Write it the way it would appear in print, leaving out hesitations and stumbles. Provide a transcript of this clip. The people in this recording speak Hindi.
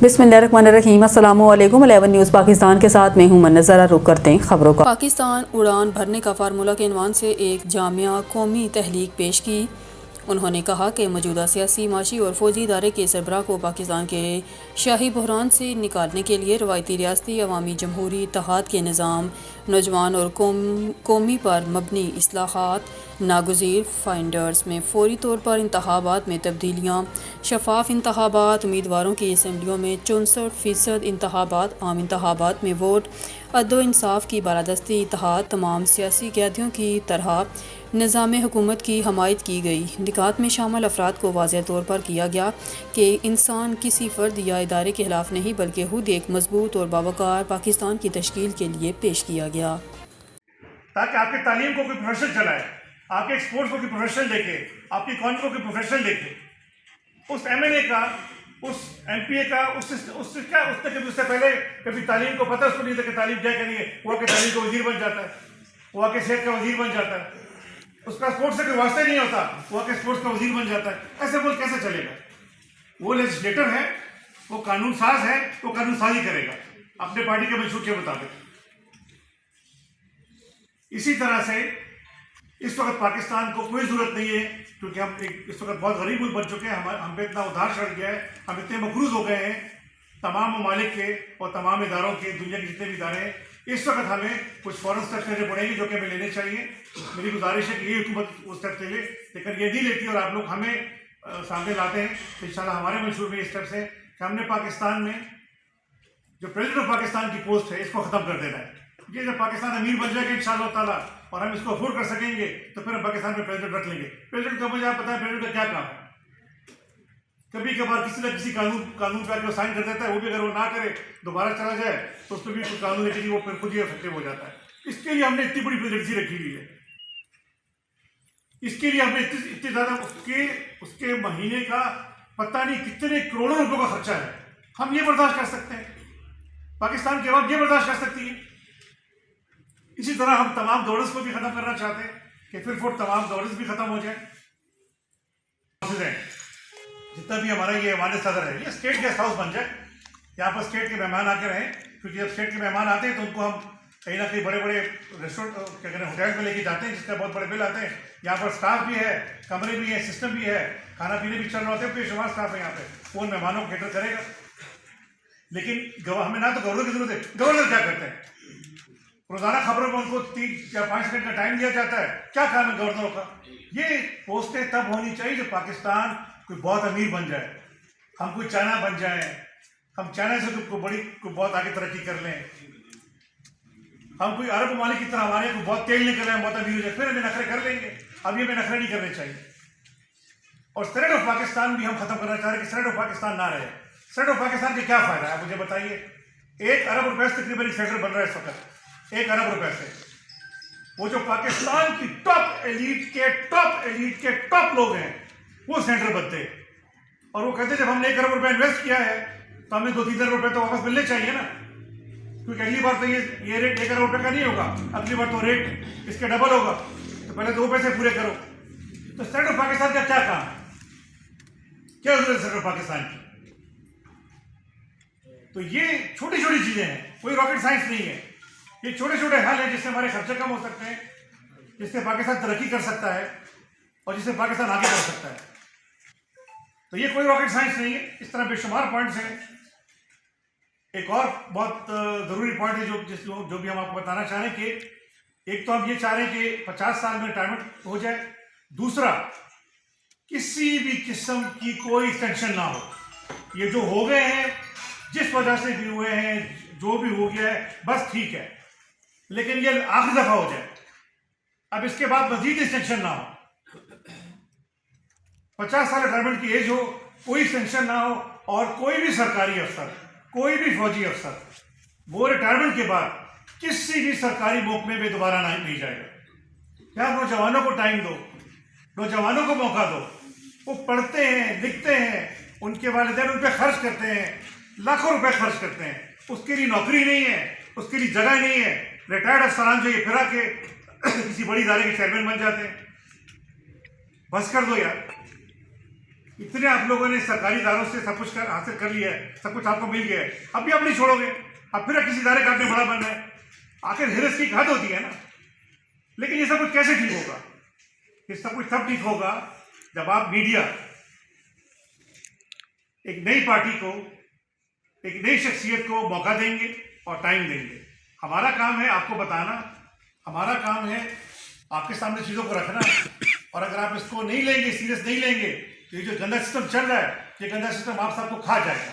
बिस्मिल्लाहिर्रहमानिर्रहीम। अस्सलामुअलैकुम। 11 न्यूज़ पाकिस्तान के साथ मैं हूं मन्नत। ज़रा रुक करते हैं खबरों का। पाकिस्तान उड़ान भरने का फार्मूला के इन्वान से एक जामिया कौमी तहलीक पेश की। उन्होंने कहा कि मौजूदा सियासी, माशी और फौजी इदारे के सरबराह को पाकिस्तान के शाही बहरान से निकालने के लिए रवायती रियासती अवामी जमहूरी इत्तेहाद के निज़ाम, नौजवान और कौमी पर मबनी इस्लाहात नागुज़ीर, फाइंडर्स में फौरी तौर पर इंतखाबात में तब्दीलियाँ, शफाफ इंतखाबात, उम्मीदवारों की असम्बलियों में 64% इंतखाबात, आम इंतखाबात में वोट, अदल इंसाफ की बालादस्ती, इत्तेहाद तमाम सियासी कैदियों की तरह निज़ाम हुकूमत की हमायत की गई। निकात में शामिल अफराद को वाज़ेह तौर पर किया गया कि इंसान किसी फ़र्द या इदारे के खिलाफ नहीं बल्कि खुद एक मजबूत और बावकार पाकिस्तान की तश्कील के लिए पेश किया गया, ताकि आपकी तालीम को कोई प्रोफेशन चलाए, आपके स्पोर्ट्स को कोई प्रोफेशन देखे, आपकी इकॉनमी को कोई प्रोफेशन देखे। उस MNA का, उस MPA का, उससे कभी उससे पहले कभी तालीम को पता उसको नहीं था कि तालीम क्या करिए, वो आके तालीम का वजीर बन जाता है, वो आके सेहत का वजीर बन जाता है, उसका स्पोर्ट्स से कोई वास्ता नहीं होता, वो आके स्पोर्ट्स का वजीर बन जाता है। ऐसे बोल कैसे चलेगा? वो लेजिस्लेटर है, वो कानून साज है, वो कानून साजी करेगा अपने पार्टी के मंशूर के मुताबिक। इसी तरह से इस वक्त पाकिस्तान को कोई ज़रूरत नहीं है, क्योंकि हम इस वक्त बहुत गरीब मुल्क बन चुके हैं, हम पे इतना उधार चढ़ गया है, हम इतने मकरूज हो गए हैं तमाम ममालिक के और तमाम इदारों के, दुनिया के जितने भी इदारे हैं। इस वक्त हमें कुछ फॉरेन स्टेप्स लेने पड़ेंगे जो कि हमें लेने चाहिए। मेरी गुजारिश है कि ये हुकूमत वो स्टेप्स ले ले, लेकिन ये नहीं लेती और आप लोग हमें सामने लाते हैं तो इंशाल्लाह हमारे मंशूर में ये स्टेप्स है कि हमने पाकिस्तान में जो प्रेसिडेंट ऑफ पाकिस्तान की पोस्ट है इसको ख़त्म कर देना है। ये जब पाकिस्तान अमीर बन जाएगा इंशाअल्लाह ताला और हम इसको अफोर्ड कर सकेंगे तो फिर हम पाकिस्तान में प्रेसिडेंट रख लेंगे। प्रेसिडेंट का मुझे आप पता है प्रेसिडेंट का क्या काम है। कभी कभार किसी न किसी कानून पे आकर साइन कर देता है, वो भी अगर वो ना करे दोबारा चला जाए तो उस पर भी कोई कानून लेके वो फिर खुद ही इफेक्टिव हो जाता है। इसके लिए हमने इतनी बड़ी प्रेसिडेंसी रखी हुई है, इसके लिए हमने इतनी ज़्यादा उसके महीने का पता नहीं कितने करोड़ों रुपयों का खर्चा है। हम ये बर्दाश्त कर सकते हैं, पाकिस्तान के बाद ये बर्दाश्त कर सकती है। इसी तरह हम तमाम दौड़स को भी खत्म करना चाहते हैं कि फिर फुट तमाम दौड़स भी खत्म हो जाए। जितना भी हमारा ये वाले सदर है, ये स्टेट गेस्ट हाउस बन जाए, यहाँ पर स्टेट के मेहमान आके रहें, क्योंकि जब स्टेट के मेहमान आते हैं तो उनको हम कहीं ना कहीं बड़े बड़े रेस्टोरेंट क्या कहते हैं होटल में लेके जाते हैं जिसका बहुत बड़े बिल आते हैं। यहाँ पर स्टाफ भी है, कमरे भी है, सिस्टम भी है, खाना पीने भी चल रहा होता है, बेशुमार स्टाफ है यहाँ पे, कौन मेहमानों को कैटर करेगा। लेकिन हमें ना तो गवर्नर की जरूरत है। गवर्नर क्या करते हैं? रोजाना खबरों में उनको 3 या 5 सेकंड का टाइम दिया जाता है। क्या काम है गवर्नरों का? ये पोस्टें तब होनी चाहिए जब पाकिस्तान कोई बहुत अमीर बन जाए, हम कोई चाइना बन जाए, हम चाइना से कोई बहुत आगे तरक्की कर लें, हम कोई अरब ममालिक की तरह हमारे को बहुत तेल निकल रहे, बहुत अमीर हो जाए, फिर हमें नखरे कर लेंगे। अब ये हमें नखरे नहीं करने चाहिए। और स्टेट ऑफ पाकिस्तान भी हम खत्म करना चाह रहे हैं कि स्टेट ऑफ पाकिस्तान ना रहे। स्टेट ऑफ पाकिस्तान के क्या फायदा है मुझे बताइए? 1 अरब रुपए से तकरीबन सेंटर बन रहा है इस वक्त, 1 अरब रुपए से। वो जो पाकिस्तान की टॉप एलिट के टॉप लोग हैं वो सेंटर बनते हैं और वो कहते जब हमने 1 अरब रुपए इन्वेस्ट किया है तो हमें 2-3 अरब रुपए तो वापस मिलने चाहिए ना, क्योंकि अगली बार तो ये रेट 1 अरब रुपए का नहीं होगा, अगली बार तो रेट इसके डबल होगा, तो पहले 2 पैसे पूरे करो। तो स्टेट ऑफ पाकिस्तान का क्या काम है? क्या जरूरत है स्टेट ऑफ पाकिस्तान की? तो ये छोटी छोटी चीजें हैं, कोई रॉकेट साइंस नहीं है। ये छोटे छोटे हल हैं जिससे हमारे खर्चे कम हो सकते हैं, जिससे पाकिस्तान तरक्की कर सकता है और जिससे पाकिस्तान आगे बढ़ सकता है। तो ये कोई रॉकेट साइंस नहीं है। इस तरह बेशुमार पॉइंट्स हैं। एक और बहुत जरूरी पॉइंट है जो भी हम आपको बताना चाह रहे हैं कि एक तो हम ये चाह रहे हैं कि 50 साल में रिटायरमेंट हो जाए। दूसरा, किसी भी किस्म की कोई टेंशन ना हो। ये जो हो गए हैं, जिस वजह से भी हुए हैं, जो भी हो गया है बस ठीक है, लेकिन ये आखिरी दफा हो जाए। अब इसके बाद मजीद एक्सटेंशन ना हो। 50 साल रिटायरमेंट की एज हो, कोई एक्सटेंशन ना हो और कोई भी सरकारी अफसर, कोई भी फौजी अफसर वो रिटायरमेंट के बाद किसी भी सरकारी महकमे में दोबारा नहीं जाएगा। यार नौजवानों को टाइम दो, नौजवानों को मौका दो। वो पढ़ते हैं, लिखते हैं, उनके वालिदैन उन पर खर्च करते हैं, लाखों रुपए खर्च करते हैं, उसके लिए नौकरी नहीं है, उसके लिए जगह नहीं है। रिटायर्ड अफसरान जो ये फिरा के किसी बड़ी इदारे के चेयरमैन बन जाते हैं। बस कर दो यार, इतने आप लोगों ने सरकारी इदारों से सब कुछ हासिल कर लिया है, सब कुछ आपको मिल गया है, अब भी आप नहीं छोड़ोगे, अब फिर किसी इदारे का आपने बड़ा बनना है। आखिर हिरस की एक हद होती है ना। लेकिन ये सब कुछ कैसे ठीक होगा? ये सब कुछ तब ठीक होगा जब आप मीडिया एक नई पार्टी को, एक नई शख्सियत को मौका देंगे और टाइम देंगे। हमारा काम है आपको बताना, हमारा काम है आपके सामने चीज़ों को रखना, और अगर आप इसको नहीं लेंगे, सीरियस नहीं लेंगे, तो ये जो गंदा सिस्टम चल रहा है, ये गंदा सिस्टम आप सबको खा जाएगा।